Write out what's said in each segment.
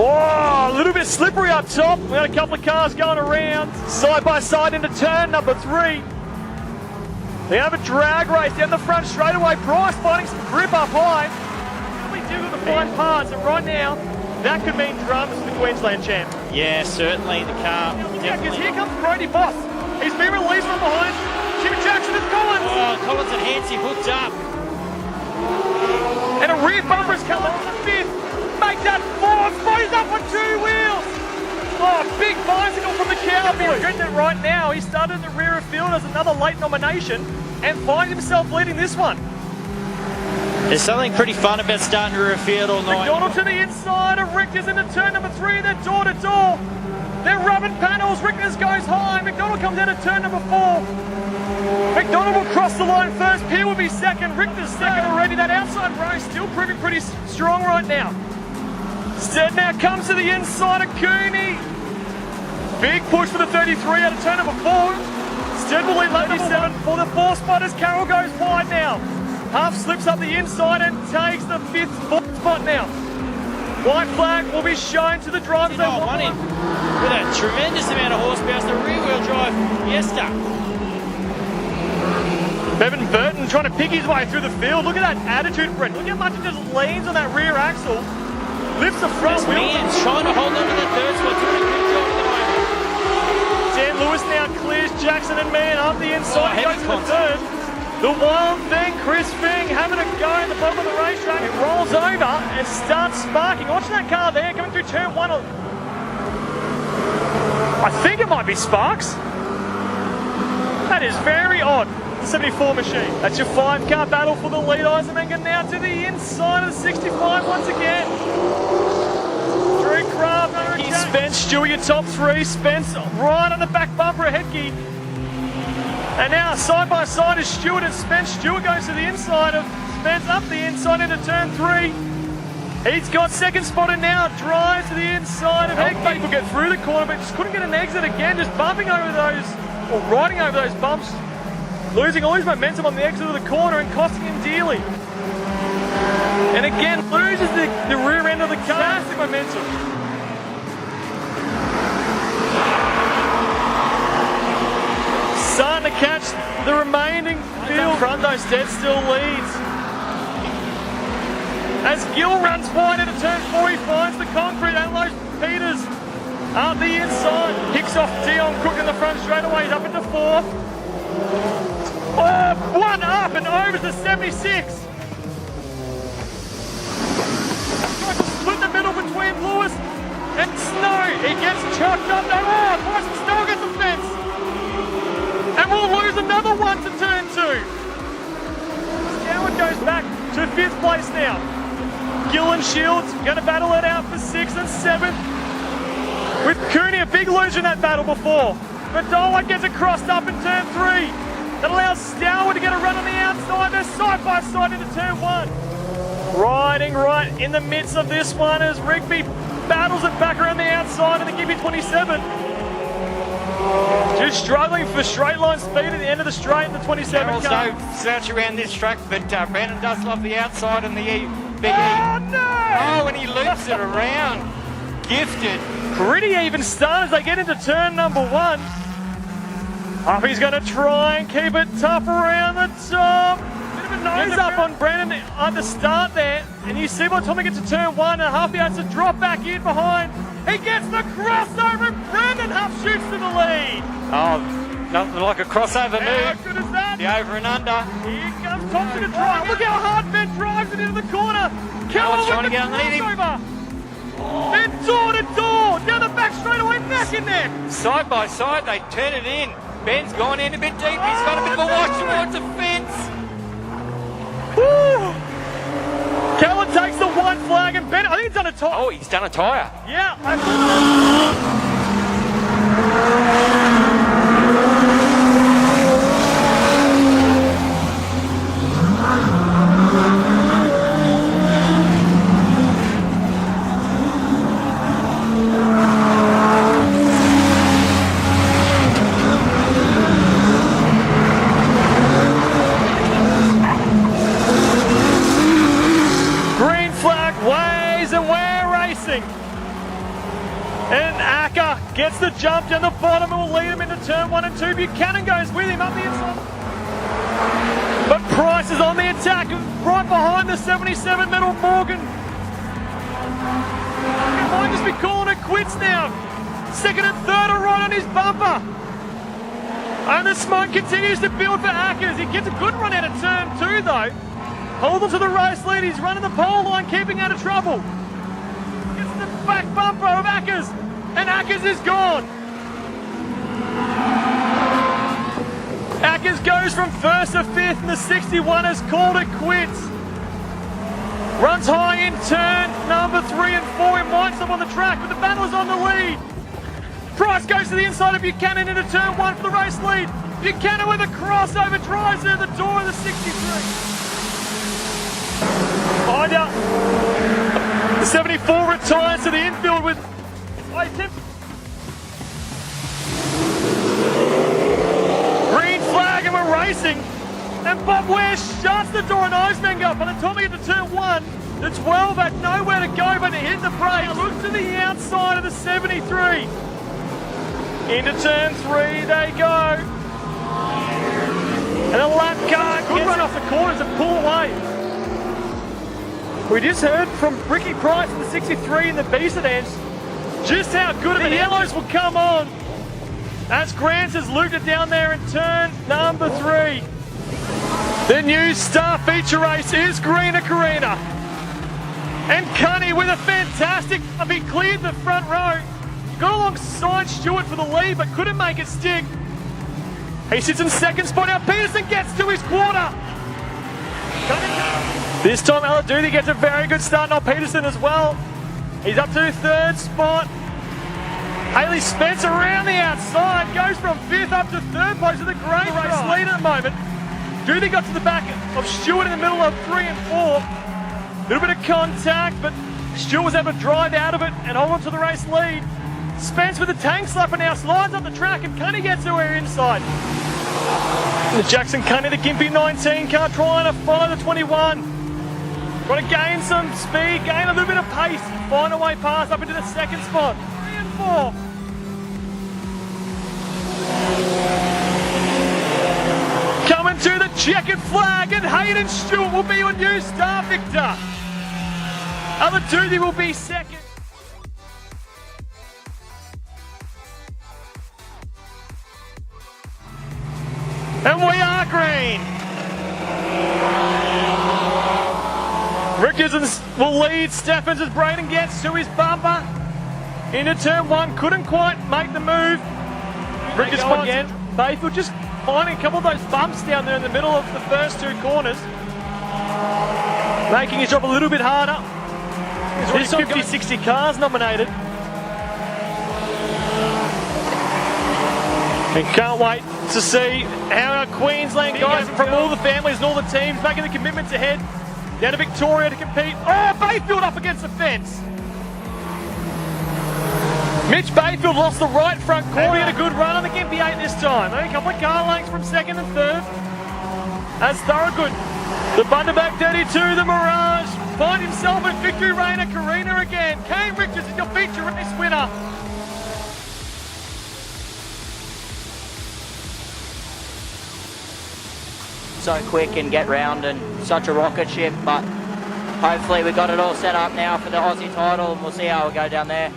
Oh, a little bit slippery up top. We got a couple of cars going around, side by side into turn number 3. They have a drag race down the front straightaway. Price finding some grip up high. Really difficult to find parts, and right now, that could mean drums for the Queensland champ. Yeah, certainly the car. Yeah, because here comes Brody Boss. He's been released from behind. Jim Jackson and Collins. Oh, Collins and Hanceys hooked up. And a rear bumper is coming to the 5th. Make that 4th. He's up on 2 wheels. Oh, big bicycle from the Cowboy. Regretting it right now. He started in the rear of field as another late nomination and finds himself leading this one. There's something pretty fun about starting rear of field all night. McDonald to the inside of Richter's into turn number 3. They're door to door. They're rubbing panels. Richter's goes high. McDonald comes out of turn number 4. McDonald will cross the line first. Pierre will be second. Richter's second already. That outside row still proving pretty strong right now. Stead now comes to the inside of Cooney. Big push for the 33 out of turn number 4. Stead will lead lap 7 for the 4 spotters. Carroll goes wide now. Huff slips up the inside and takes the 5th spot now. White flag will be shown to the drivers. Oh, one in with a tremendous amount of horsepower. The rear wheel drive Fiesta. Bevan Burton trying to pick his way through the field. Look at that attitude, Brent. Look how much it just leans on that rear axle. Lifts the front wheel. Man's trying to hold on to the 3rd spot. Doing a good job at the moment. Dan Lewis now clears Jackson and Mann up the inside. Goes to the 3rd. The Wild Thing, Chris Fing, having a go at the bottom of the racetrack. It rolls over and starts sparking. Watch that car there coming through turn 1. I think it might be Sparks. That is very odd. 74 machine. That's your 5-car battle for the lead. Eisenmenger now to the inside of the 65 once again. Drew Craft, Spence, Stewie, your top 3. Spence right on the back bumper of Hedke. And now side by side is Stewart and Spence. Stewart goes to the inside of Spence, up the inside into turn 3. He's got second spot and now drives to the inside of Hedke. Will get through the corner, but just couldn't get an exit again, just bumping over those, or riding over those bumps. Losing all his momentum on the exit of the corner and costing him dearly. And again, loses the rear end of the car. Fantastic momentum. Starting to catch the remaining field. Front though, Stead still leads. As Gill runs wide into turn 4, he finds the concrete and loads Peters up the inside. Picks off Dion Cook in the front straightaway. He's up into 4th. Oh, one up and over to 76. Tries to split the middle between Lewis and Snow. He gets chucked up. No, Bryson Snow gets the fence. And we'll lose another one to turn 2. Stoward goes back to 5th place now. Gill and Shields going to battle it out for 6th and 7th. With Cooney a big loser in that battle before. Madola gets it crossed up in turn 3. That allows Stoward to get a run on the outside. They're side by side into turn 1. Riding right in the midst of this one as Rigby battles it back around the outside of the Gibbey 27. Just struggling for straight line speed at the end of the straight in the 27 car. No slouch around this track, but Brandon does love the outside and the big E. Oh no! Oh, and he loops it around. Gifted. Pretty even start as they get into turn number 1. Huffy's going to try and keep it tough around the top. Bit of a nose up on Brandon at the start there. And you see by the time he gets to turn 1, and Huffy has to drop back in behind. He gets the crossover, and Brandon Huff shoots to the lead. Oh, nothing like a crossover How move. good is that? The over and under. Here comes Thompson to drive. Look how hard Ben drives it into the corner. Keller trying with to the get underneath him. crossover. Then door to door, down the back straightaway, neck and neck. Side by side, they turn it in. Ben's gone in a bit deep. He's got a bit of a wash towards the fence. Woo! Keller takes the white flag and Ben, I think he's done a tyre. Oh, he's done a tyre. Yeah. gets the jump down the bottom and will lead him into turn 1 and 2. Buchanan goes with him up the inside. But Price is on the attack, right behind the 77 Metal Morgan. He might just be calling it quits now. Second and third are right on his bumper. And the smoke continues to build for Ackers. He gets a good run out of turn 2 though. Hold on to the race lead, he's running the pole line, keeping out of trouble. Gets the back bumper of Ackers, and Ackers is gone. Ackers goes from 1st to 5th, and the 61 has called it quits. Runs high in turn number 3 and 4, he winds up on the track, but the battle is on the lead. Price goes to the inside of Buchanan into turn 1 for the race lead. Buchanan with a crossover drives through the door of the 63. Behind out. The 74 retires to the infield with green flag and we're racing. And Bob Ware shuts the door and Eismenger. By the time we get to turn 1, the 12 had nowhere to go but to hit the brake. Looks to the outside of the 73. Into turn 3 they go. And a lap car could run off the corners and pull away. We just heard from Ricky Price in the 63 in the B sedans just how good the yellows will come on as Grant has looped it down there in turn number 3. The new star feature race is Carina Carina. And Cunny with a fantastic, he cleared the front row. Got alongside Stewart for the lead but couldn't make it stick. He sits in second spot now. Petersen gets to his quarter. This time Aladuthi gets a very good start on Petersen as well. He's up to 3rd spot. Haley Spence around the outside, goes from 5th up to 3rd place with a great race lead at the moment. Duthie got to the back of Stewart in the middle of 3 and 4. Little bit of contact, but Stewart was able to drive out of it and hold on to the race lead. Spence with a tank slapper now slides up the track and Cunny gets to her inside. The Jackson Cunny, the Gympie 19 car trying to follow the 21. Got to gain some speed, gain a little bit of pace, find a way past up into the 2nd spot. 3 and 4. Coming to the checkered flag and Hayden Stewart will be your new star victor. Aladuthi will be 2nd. And we are green. Rickers will lead Steffens as Braden gets to his bumper. Into turn 1, couldn't quite make the move. Rickers again. Bayfield just finding a couple of those bumps down there in the middle of the first 2 corners. Making his job a little bit harder. There's 50-60 cars nominated. And can't wait to see how our Queensland guys from all the families and all the teams making the commitments ahead. Down to Victoria to compete. Oh, Bayfield up against the fence. Mitch Bayfield lost the right front corner. He had a good run on the Gympie 8 this time. Only a couple of car lengths from 2nd and 3rd. As Thorogood, the Bundaberg 32, the Mirage, find himself in victory lane at Carina again. Kane Richards is your feature race winner. So quick and get round and such a rocket ship, but hopefully we got it all set up now for the Aussie title and we'll see how we go down there.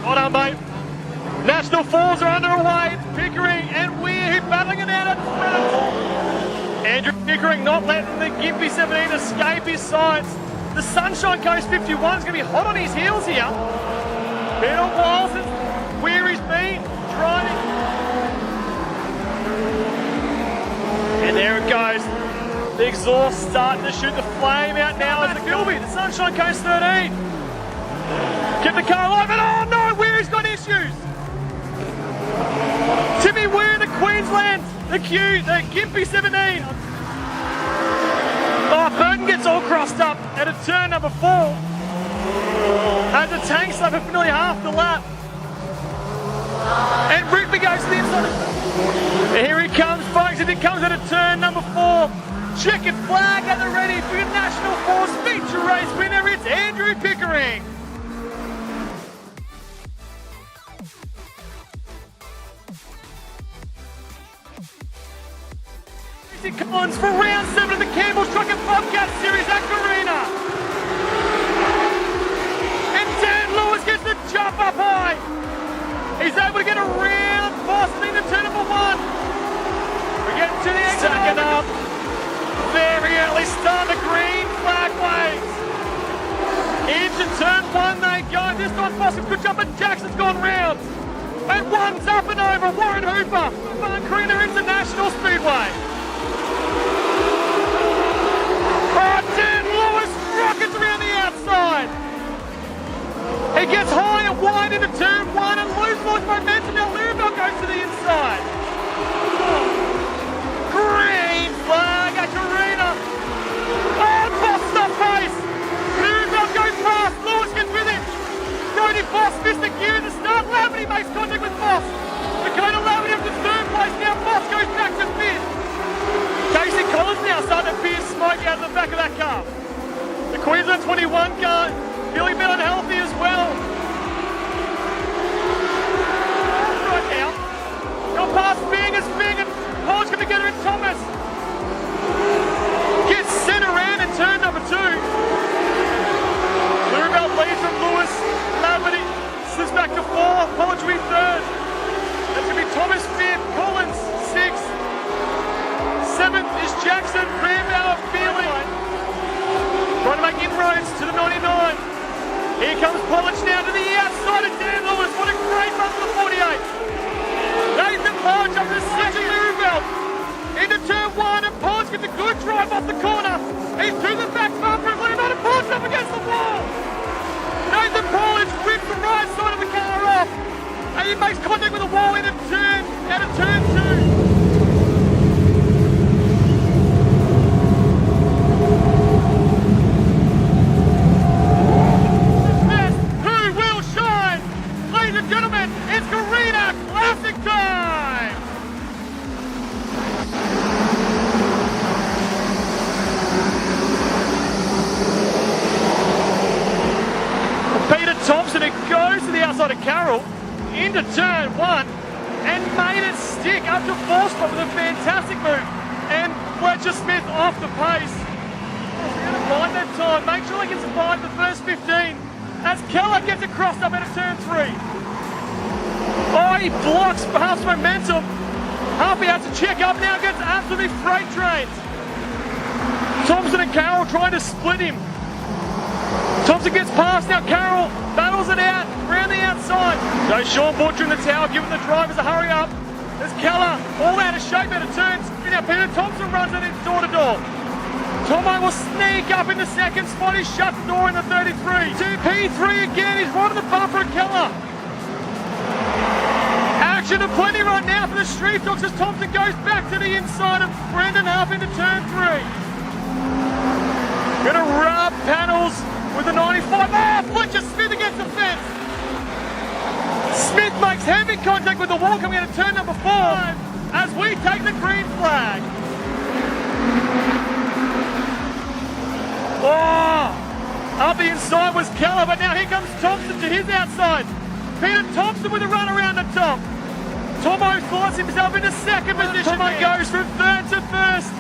Well done, mate. National Falls are underway. It's Pickering and Weir battling it out at front. Andrew Pickering not letting the Gympie 17 escape his sights. The Sunshine Coast 51 is going to be hot on his heels here. Been a while since Weir has been driving. And there it goes. The exhaust starting to shoot the flame out now as the Gilby, the Sunshine Coast 13. Get the car alive and oh no, Weir's got issues. Timmy Weir, the Queensland, the Gympie 17. Oh, Burton gets all crossed up at a turn number 4. Has a tank slap for nearly half the lap. And Rigby goes to the inside. And here he comes, folks, as he comes at a turn number 4. Checkered flag at the ready for your National Force feature race winner. It's Andrew Pickering. Casey Collins for round 7 of the Campbell's Truck and Bobcat Series at Carina. And Dan Lewis gets the jump up high. He's able to get around Boston into turn number 1. We get to the exit. Second up. Very early start, the green flag waves. Into turn 1 they go. This time Boston could jump and Jackson's gone round. And one's up and over. Warren Hooper, Autobarn Carina International Speedway. Oh, Dan Lewis rockets around the outside. He gets high and wide into turn 1 and loses momentum. Now Revhead goes to the inside. Green flag at Carina. Oh, busts the face. Revhead goes past. Lewis gets with him. Cody Boss missed the gear in the start. Lavity makes contact with Boss. Dakota Lavity up to 3rd place. Now Boss goes back to 5th. Casey Collins now starting to pierce smoke out of the back of that car. The Queensland 21 car feeling a bit unhealthy as well. Right now. Got past Bing and Paul's going to get her in Thomas. Gets sent around in turn number 2. Revhead leads from Lewis. Lavity slips back to 4th. Paul to be 3rd. That's going to be Thomas 5th. Collins 6th. 7th is Jackson. Revhead feeling. Trying to make inroads to the 99. Here comes Polish now to the outside of Dan Lewis. What a great run for the 48. Nathan Polish up to the second Revhead. Into turn 1 and Polish gets a good drive off the corner. He's through the back bumper and Revhead and Polish up against the wall. Nathan Polish rips the right side of the car off. And he makes contact with the wall in a turn, out of turn 2. Gentlemen, it's Carina Classic time! Peter Thompson, it goes to the outside of Carroll, into turn 1, and made it stick up to 4th spot with a fantastic move. And Fletcher Smith off the pace. He's going to find that time, make sure he can survive the first 15, as Keller gets it crossed up into turn 3. Oh, he blocks Half's momentum. Halfy has to check up now, gets absolutely freight trained. Thompson and Carroll trying to split him. Thompson gets past now, Carroll battles it out, around the outside. So Sean Butcher in the tower, giving the drivers a hurry up. There's Keller, all out of shape, out of turns. Now Peter Thompson runs it in door to door. Tomo will sneak up in the 2nd spot, he shuts the door in the 33. P3 again, he's right on the bumper of Keller. Action of plenty right now for the Street Stocks as Thompson goes back to the inside of Brendan Huff into turn 3. Gonna rub panels with the 95. Ah, Fletcher Smith against the fence. Smith makes heavy contact with the wall coming out of turn number 4 as we take the green flag. Oh, up the inside was Keller, but now here comes Thompson to his outside. Peter Thompson with a run around the top. Tomo forces himself into 2nd position. Tomo goes from 3rd to 1st.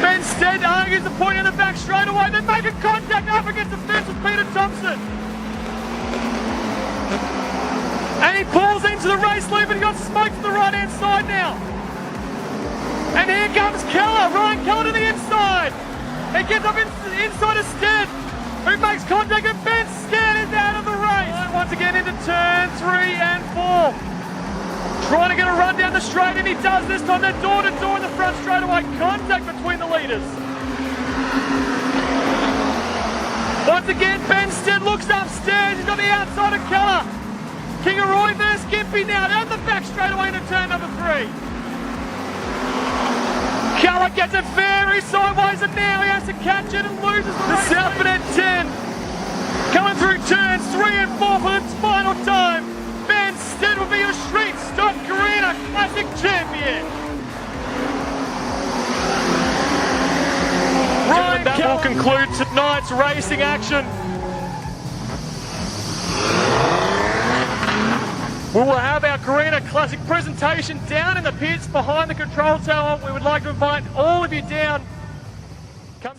Ben Stead argues the point in the back straight away. They're making contact up against the fence with Peter Thompson. And he pulls into the race loop and he got smoked to the right hand side now. And here comes Keller, Ryan Keller to the inside. He gets up inside of Stead, who makes contact and Ben Stead is out of the race. And once again into turn 3 and 4. Trying to get a run down the straight, and he does this time. They're door to door in the front straightaway. Contact between the leaders. Once again, Ben Stead looks upstairs. He's got the outside of Keller. Kingaroy versus Gimpy now down the back straightaway into turn number 3. Keller gets it very sideways, and now he has to catch it and loses the Southland at 10. Coming through turns 3 and 4 for its final time. Ben Stead will be your Street Stocks Carina Classic champion. Ryan that will conclude tonight's racing action. We will have our Carina Classic Classic presentation down in the pits behind the control tower. We would like to invite all of you down. Come